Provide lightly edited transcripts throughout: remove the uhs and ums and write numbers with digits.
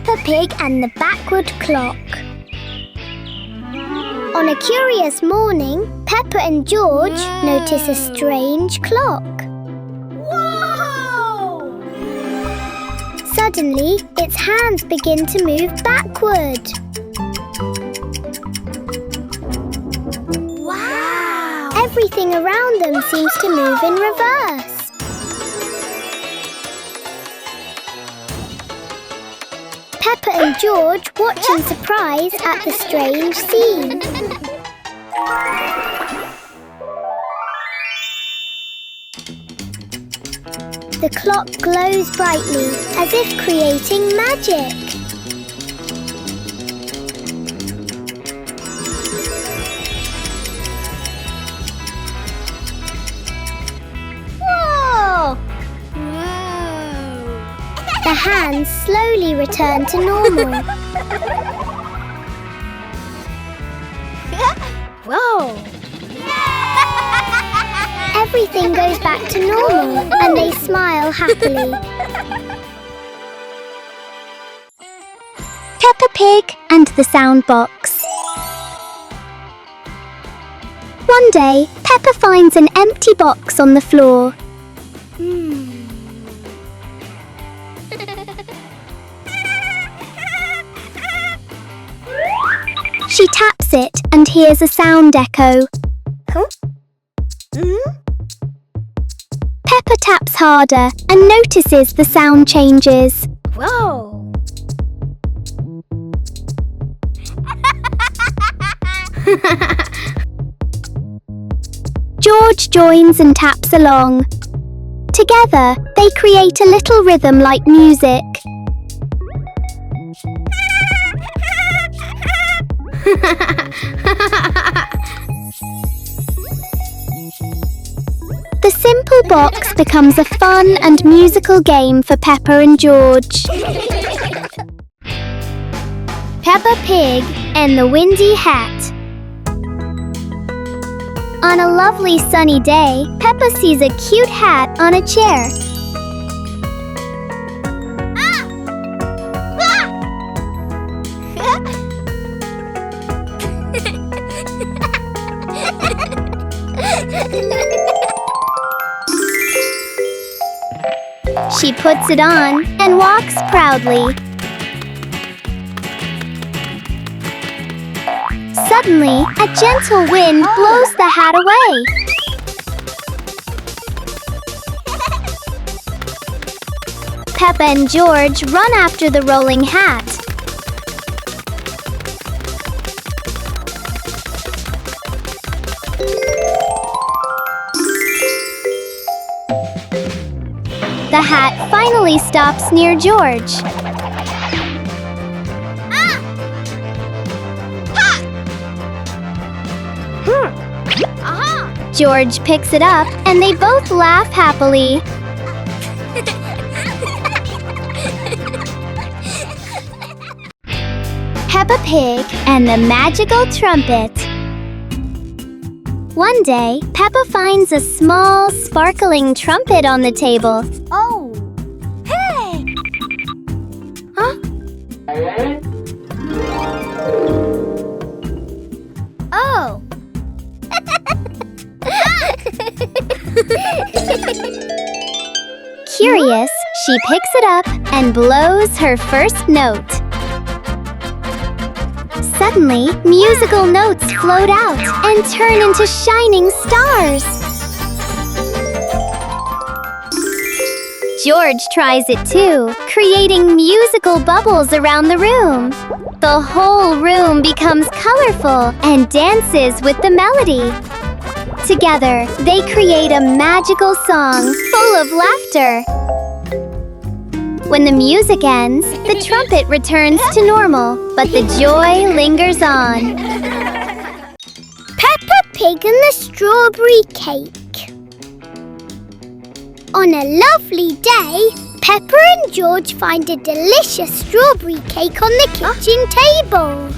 Peppa Pig and the Backward Clock. On a curious morning, Peppa and George notice a strange clock. Whoa! Suddenly, its hands begin to move backward. Wow! Everything around them seems to move in reverse. Peppa and George watch in surprise at the strange scene. The clock glows brightly, as if creating magic. Whoa! The hands slowly return to normal. Whoa! Everything goes back to normal and they smile happily. Peppa Pig and the Sound Box. One day, Peppa finds an empty box on the floor. She taps it and hears a sound echo. Peppa taps harder and notices the sound changes. Whoa! George joins and taps along. Together, they create a little rhythm like music. The simple box becomes a fun and musical game for Peppa and George. Peppa Pig and the Windy Hat. On a lovely sunny day, Peppa sees a cute hat on a chair. She puts it on and walks proudly. Suddenly, a gentle wind blows the hat away. Peppa and George run after the rolling hat. The hat finally stops near George. George picks it up and they both laugh happily. Peppa Pig and the Magical Trumpet. One day, Peppa finds a small, sparkling trumpet on the table. Oh! Hey! Huh? Oh! Curious, she picks it up and blows her first note. Suddenly, musical notes float out and turn into shining stars. George tries it too, creating musical bubbles around the room. The whole room becomes colorful and dances with the melody. Together, they create a magical song full of laughter. When the music ends, the trumpet returns to normal, but the joy lingers on. Peppa Pig and the Strawberry Cake. On a lovely day, Peppa and George find a delicious strawberry cake on the kitchen table.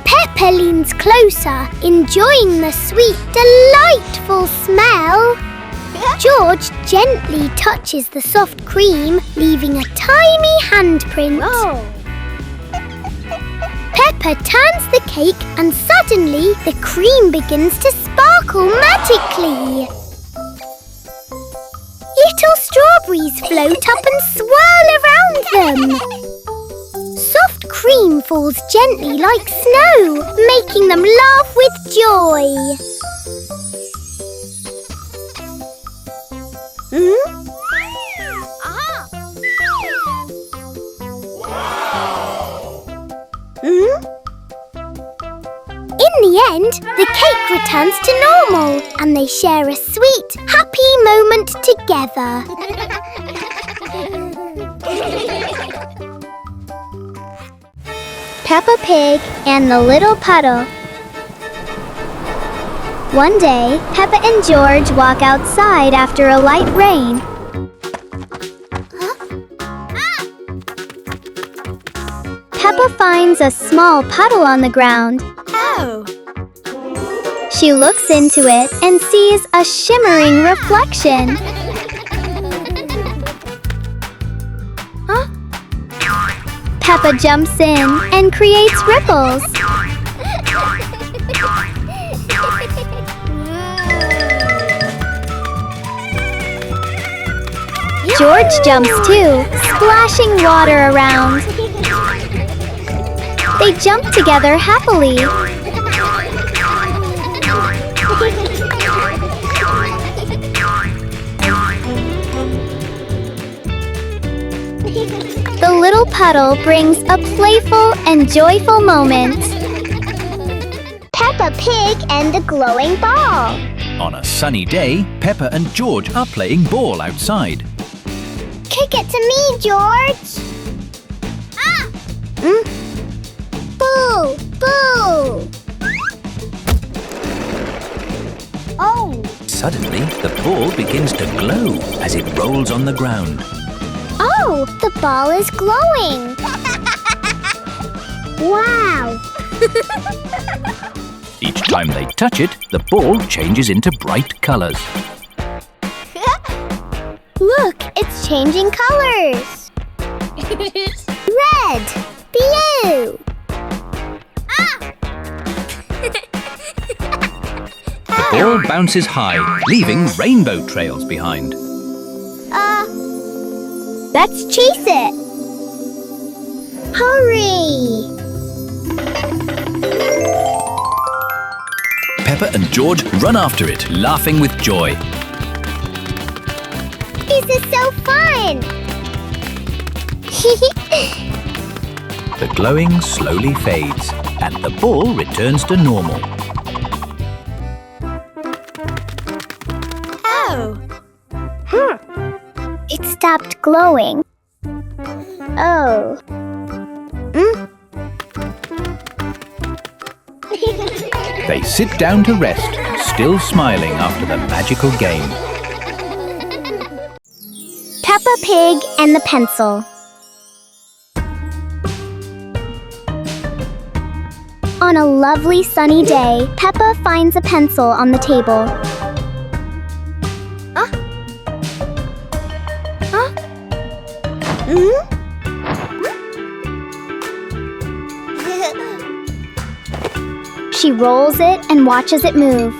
Peppa leans closer, enjoying the sweet, delightful smell. George gently touches the soft cream, leaving a tiny handprint. Oh. Peppa turns the cake and suddenly the cream begins to sparkle magically. Little strawberries float up and swirl around them. Soft cream falls gently like snow, making them laugh with joy. In the end, the cake returns to normal and they share a sweet, happy moment together. Peppa Pig and the Little Puddle. One day, Peppa and George walk outside after a light rain. Peppa finds a small puddle on the ground. Oh. She looks into it and sees a shimmering reflection. Peppa jumps in and creates ripples. George jumps too, splashing water around. They jump together happily. The little puddle brings a playful and joyful moment. Peppa Pig and the glowing ball. On a sunny day, Peppa and George are playing ball outside. Kick it to me, George. Boo! Boo! Oh! Suddenly, the ball begins to glow as it rolls on the ground. Oh! The ball is glowing! Wow! Each time they touch it, the ball changes into bright colours. Look, it's changing colors. Red, blue. The ball bounces high, leaving rainbow trails behind. Let's chase it. Hurry! Peppa and George run after it, laughing with joy. This is so fun! The glowing slowly fades, and the ball returns to normal. Oh. It stopped glowing. Oh. They sit down to rest, still smiling after the magical game. Peppa Pig and the pencil. On a lovely sunny day, Peppa finds a pencil on the table. She rolls it and watches it move.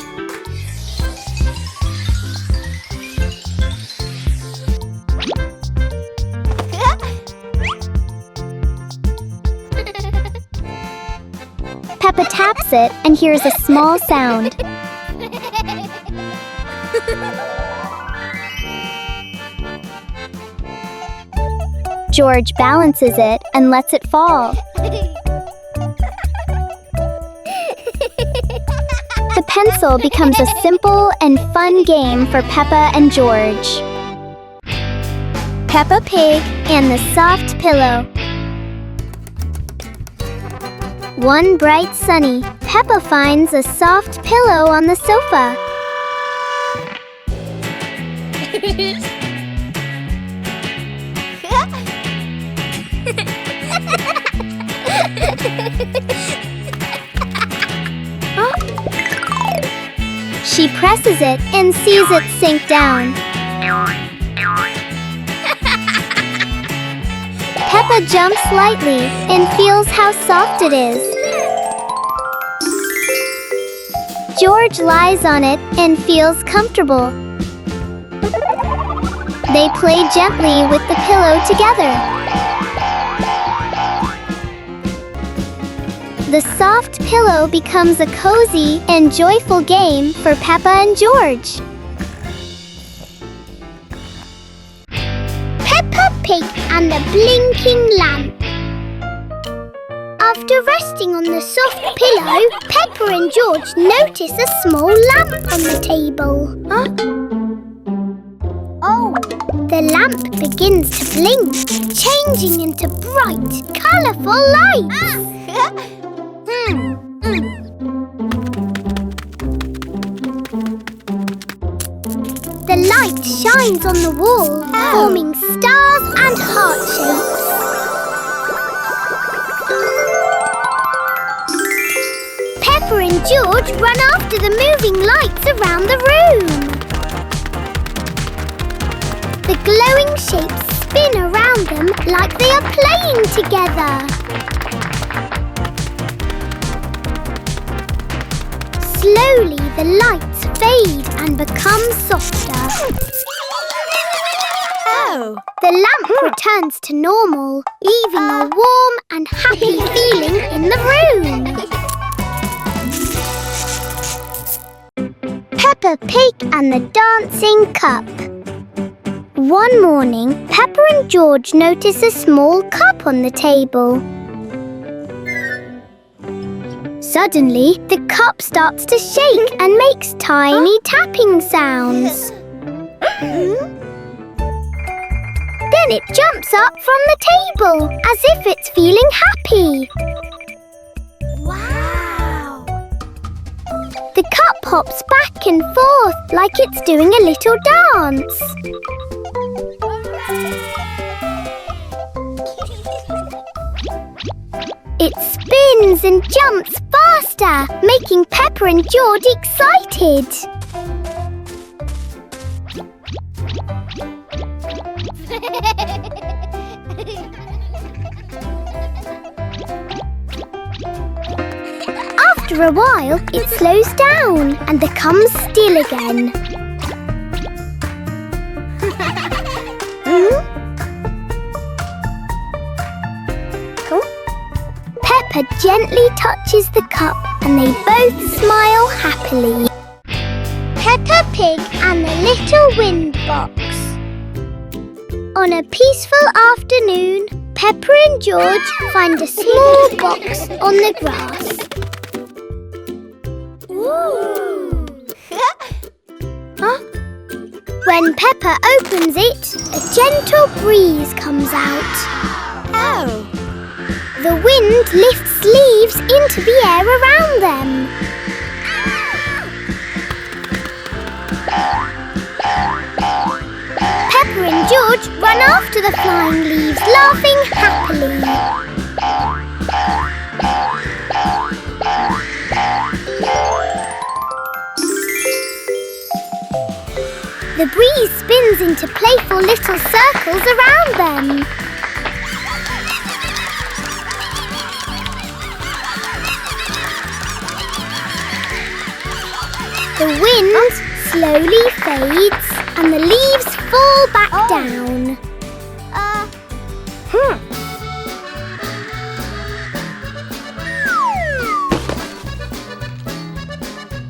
Peppa taps it and hears a small sound. George balances it and lets it fall. The pencil becomes a simple and fun game for Peppa and George. Peppa Pig and the soft pillow. One bright sunny, Peppa finds a soft pillow on the sofa. She presses it and sees it sink down. Peppa jumps lightly and feels how soft it is. George lies on it and feels comfortable. They play gently with the pillow together. The soft pillow becomes a cozy and joyful game for Peppa and George. Peppa Pig and the Blinking Lamp. After resting on the soft pillow, Peppa and George notice a small lamp on the table. Oh! The lamp begins to blink, changing into bright, colourful lights. The light shines on the wall, forming stars and heart shapes. Peppa and George run after the moving lights around the room. The glowing shapes spin around them like they are playing together. Slowly the lights fade and become softer. The lamp returns to normal, leaving a warm and happy feeling in the room. Peppa Pig and the Dancing Cup. One morning, Peppa and George notice a small cup on the table. Suddenly, the cup starts to shake and makes tiny tapping sounds. Then it jumps up from the table as if it's feeling happy. Wow! The cup hops back and forth like it's doing a little dance. It spins and jumps faster, making Peppa and George excited. After a while, it slows down and becomes still again. Peppa gently touches the cup and they both smile happily. Peppa Pig and the Little Wind Box. On a peaceful afternoon, Peppa and George find a small box on the grass. When Peppa opens it, a gentle breeze comes out. The wind lifts leaves into the air around them. Peppa and George run after the flying leaves, laughing happily. The breeze spins into playful little circles around them. The wind slowly fades and the leaves fall back down.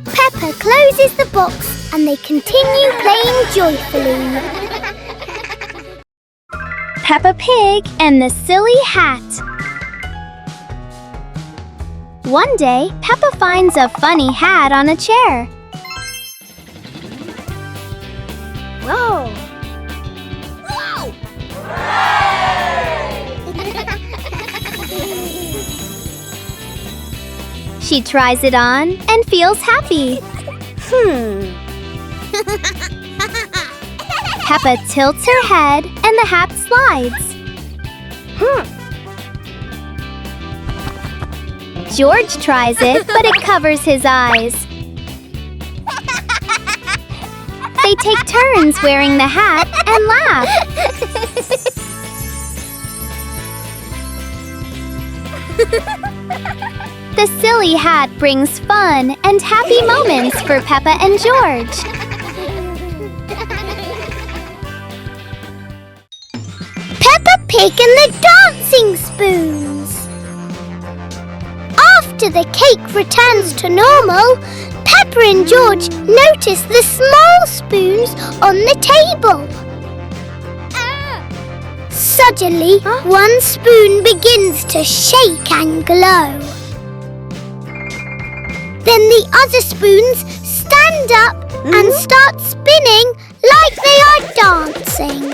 Peppa closes the box and they continue playing joyfully. Peppa Pig and the Silly Hat. One day, Peppa finds a funny hat on a chair. Whoa! She tries it on and feels happy. Peppa tilts her head and the hat slides. George tries it, but it covers his eyes. They take turns wearing the hat and laugh. The silly hat brings fun and happy moments for Peppa and George. Peppa Pig and the dancing spoons. After the cake returns to normal, Peppa and George notice the small spoons on the table. Suddenly, one spoon begins to shake and glow. Then the other spoons stand up and start spinning like they are dancing.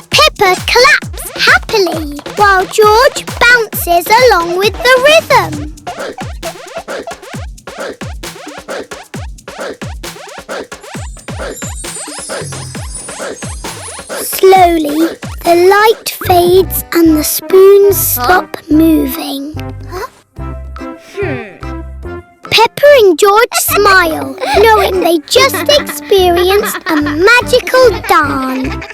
Peppa claps happily while George bounces along with the rhythm. Slowly, the light fades and the spoons stop moving. Peppa and George smile, knowing they just experienced a magical dance.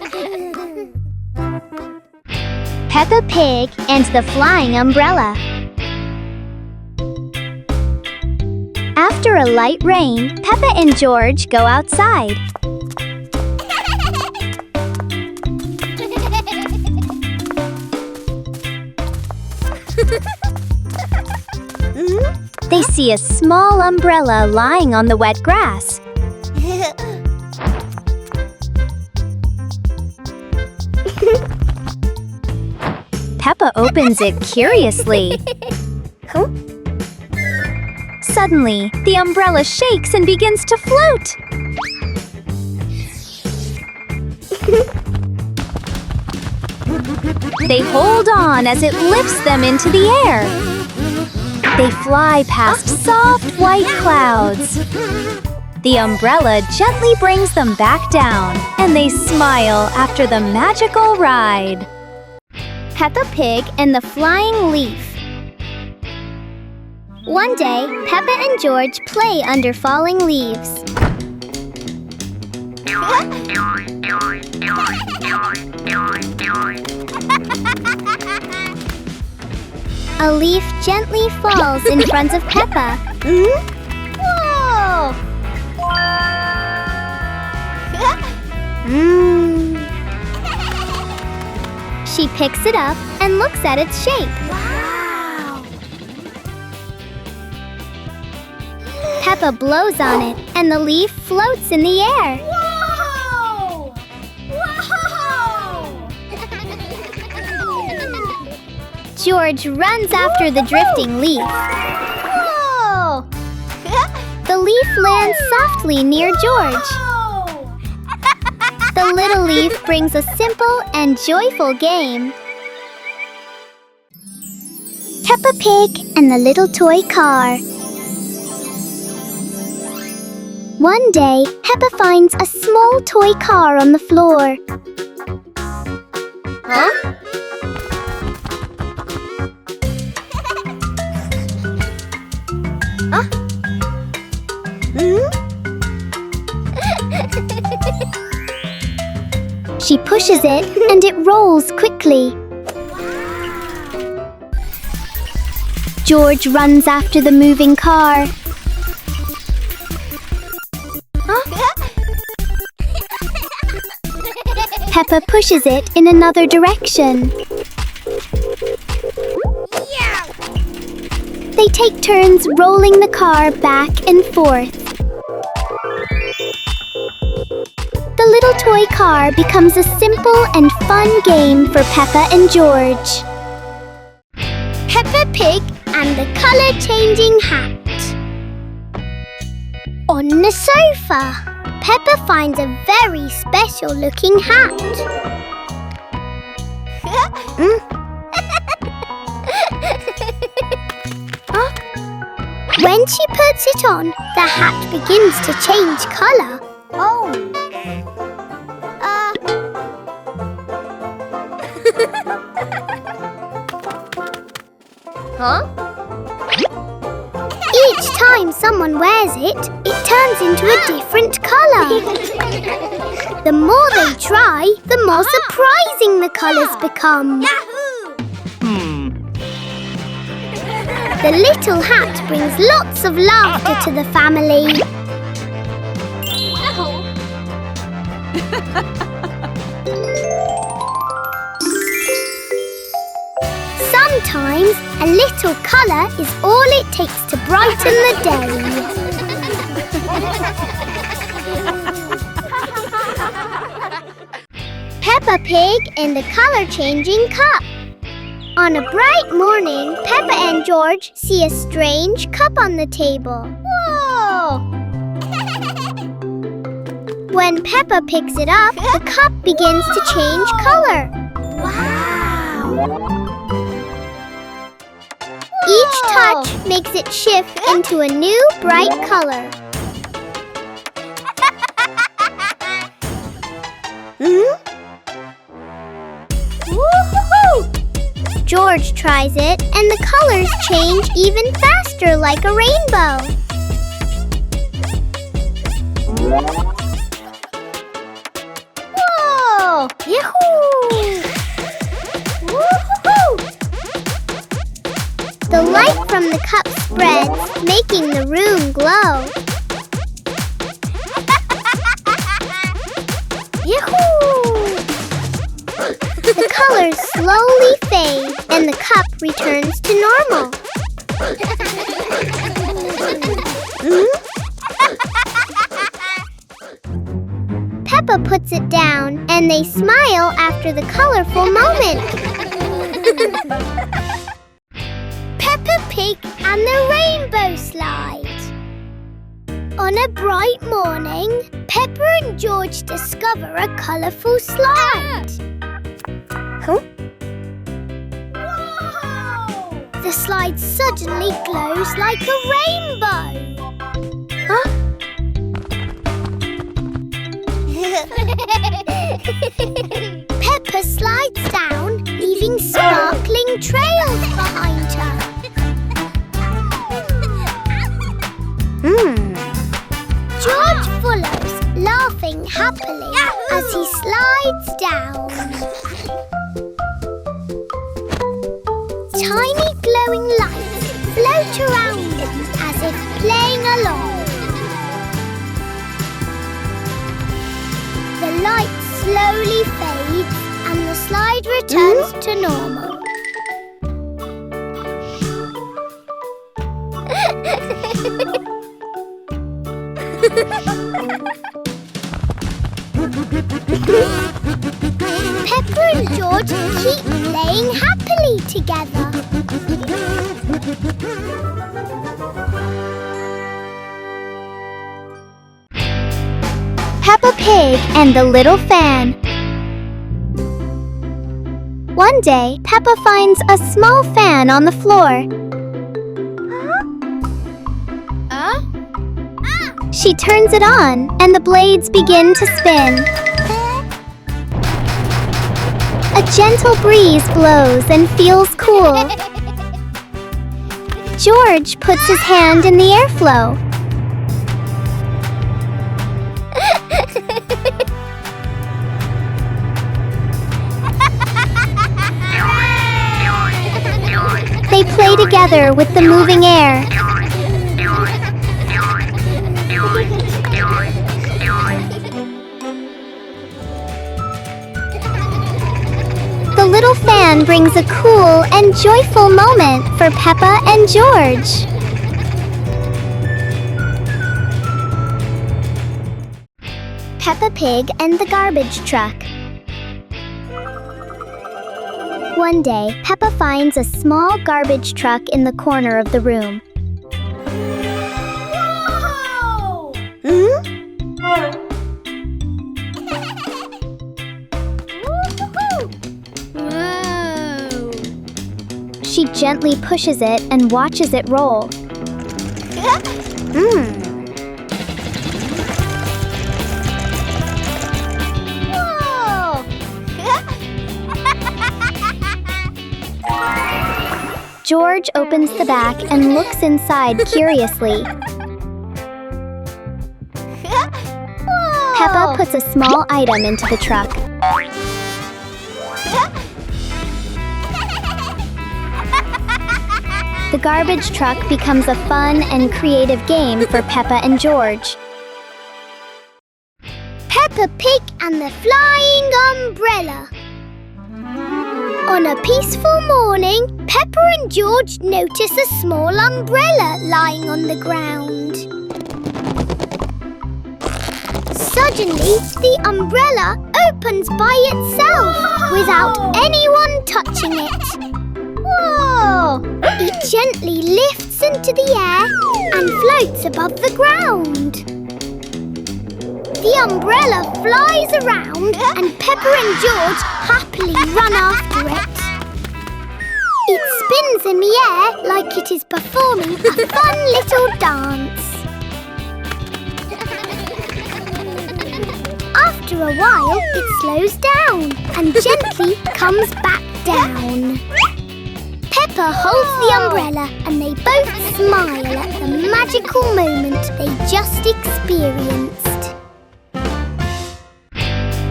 Peppa Pig and the Flying Umbrella. After a light rain, Peppa and George go outside. They see a small umbrella lying on the wet grass. Peppa opens it curiously. Suddenly, the umbrella shakes and begins to float. They hold on as it lifts them into the air. They fly past soft white clouds. The umbrella gently brings them back down, and they smile after the magical ride. Peppa Pig and the Flying Leaf. One day, Peppa and George play under falling leaves. A leaf gently falls in front of Peppa. Whoa! She picks it up and looks at its shape. Wow! Peppa blows on it, and the leaf floats in the air. Whoa! Whoa! George runs after the drifting leaf. Whoa! The leaf lands softly near George. The little leaf brings a simple and joyful game. Peppa Pig and the Little Toy Car. One day, Peppa finds a small toy car on the floor. She pushes it and it rolls quickly. George runs after the moving car. Peppa pushes it in another direction. They take turns rolling the car back and forth. The little toy car becomes a simple and fun game for Peppa and George. Peppa Pig and the colour-changing hat. On the sofa, Peppa finds a very special-looking hat. When she puts it on, the hat begins to change colour. Each time someone wears it, it turns into a different colour. The more they try, the more surprising the colours become. The little hat brings lots of laughter to the family. Sometimes a little colour is all it takes to brighten the day. Peppa Pig in the colour-changing cup. On a bright morning, Peppa and George see a strange cup on the table. Whoa! When Peppa picks it up, the cup begins to change colour. Wow! Each touch makes it shift into a new bright colour. Woo-hoo-hoo! George tries it, and the colors change even faster like a rainbow. Whoa! Yahoo! Woo-hoo-hoo! The light from the cup spreads, making the room glow. Yahoo! The colors slowly fade and the cup returns to normal. Peppa puts it down and they smile after the colorful moment. Peppa Pig and the Rainbow Slide. On a bright morning, Peppa and George discover a colourful slide. Huh? Whoa! The slide suddenly glows like a rainbow. Huh? Peppa slides down, leaving sparkling trails behind her. George follows, laughing happily as he slides down. Tiny glowing lights float around him as if playing along. The light slowly fades and the slide returns to normal. Peppa and George keep playing happily together. Peppa Pig and the Little Fan. One day, Peppa finds a small fan on the floor. She turns it on, and the blades begin to spin. A gentle breeze blows and feels cool. George puts his hand in the airflow. They play together with the moving air. The little fan brings a cool and joyful moment for Peppa and George. Peppa Pig and the Garbage Truck. One day, Peppa finds a small garbage truck in the corner of the room. She gently pushes it and watches it roll. George opens the back and looks inside curiously. Peppa puts a small item into the truck. The garbage truck becomes a fun and creative game for Peppa and George. Peppa Pig and the Flying Umbrella. On a peaceful morning, Peppa and George notice a small umbrella lying on the ground. Suddenly, the umbrella opens by itself without anyone touching it. Whoa! It gently lifts into the air and floats above the ground. The umbrella flies around and Peppa and George happily run after it. It spins in the air like it is performing a fun little dance. After a while, it slows down and gently comes back down. Peppa holds the umbrella and they both smile at the magical moment they just experienced.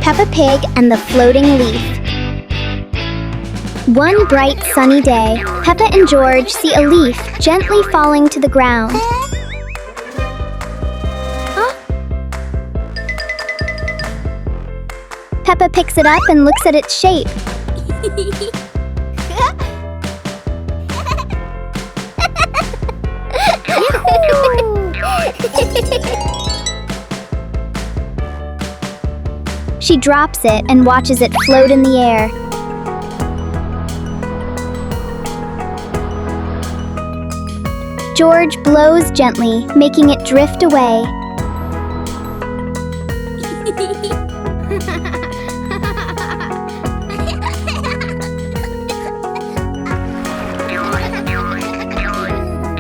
Peppa Pig and the Floating Leaf. One bright sunny day, Peppa and George see a leaf gently falling to the ground. Peppa picks it up and looks at its shape. She drops it and watches it float in the air. George blows gently, making it drift away.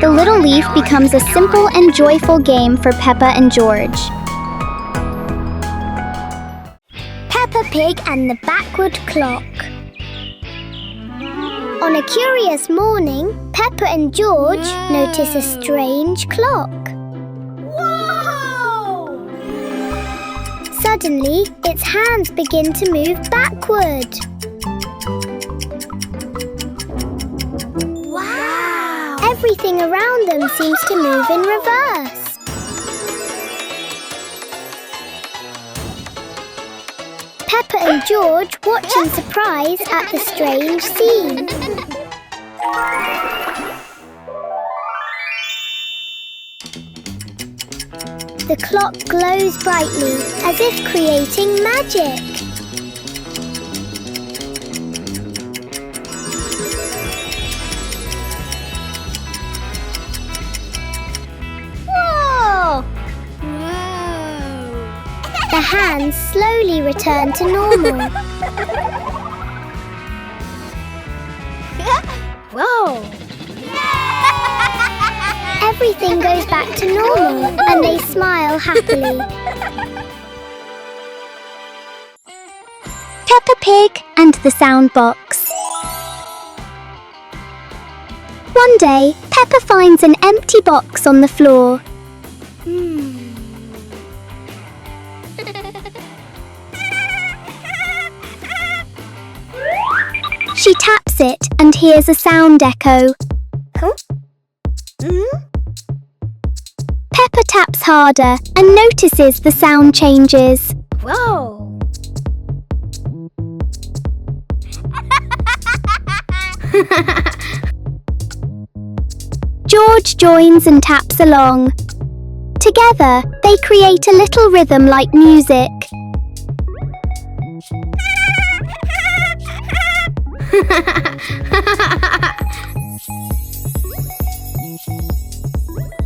The little leaf becomes a simple and joyful game for Peppa and George. Peppa Pig and the Backward Clock. On a curious morning, Peppa and George notice a strange clock. Whoa! Suddenly, its hands begin to move backward. Wow! Everything around them seems to move in reverse. Peppa and George watch in surprise at the strange scene. The clock glows brightly, as if creating magic. Whoa! The hands slowly return to normal. Whoa! Everything goes back to normal and they smile happily. Peppa Pig and the Sound Box. One day, Peppa finds an empty box on the floor. She taps it and hears a sound echo. Peppa taps harder and notices the sound changes. Whoa! George joins and taps along. Together, they create a little rhythm like music.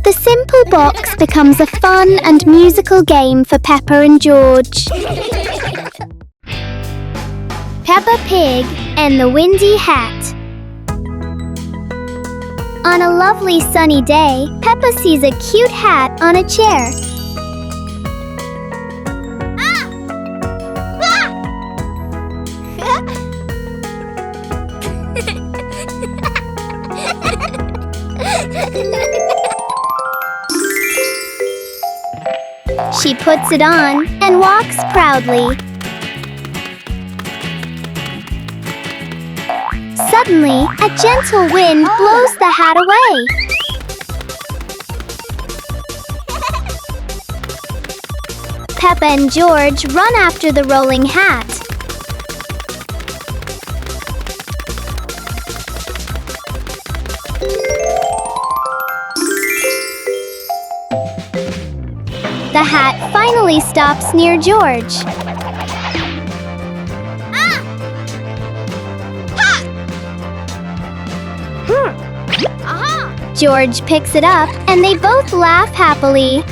The simple box becomes a fun and musical game for Peppa and George. Peppa Pig and the Windy Hat. On a lovely sunny day, Peppa sees a cute hat on a chair. She puts it on and walks proudly. Suddenly, a gentle wind blows the hat away. Peppa and George run after the rolling hat. The hat finally stops near George. George picks it up and they both laugh happily.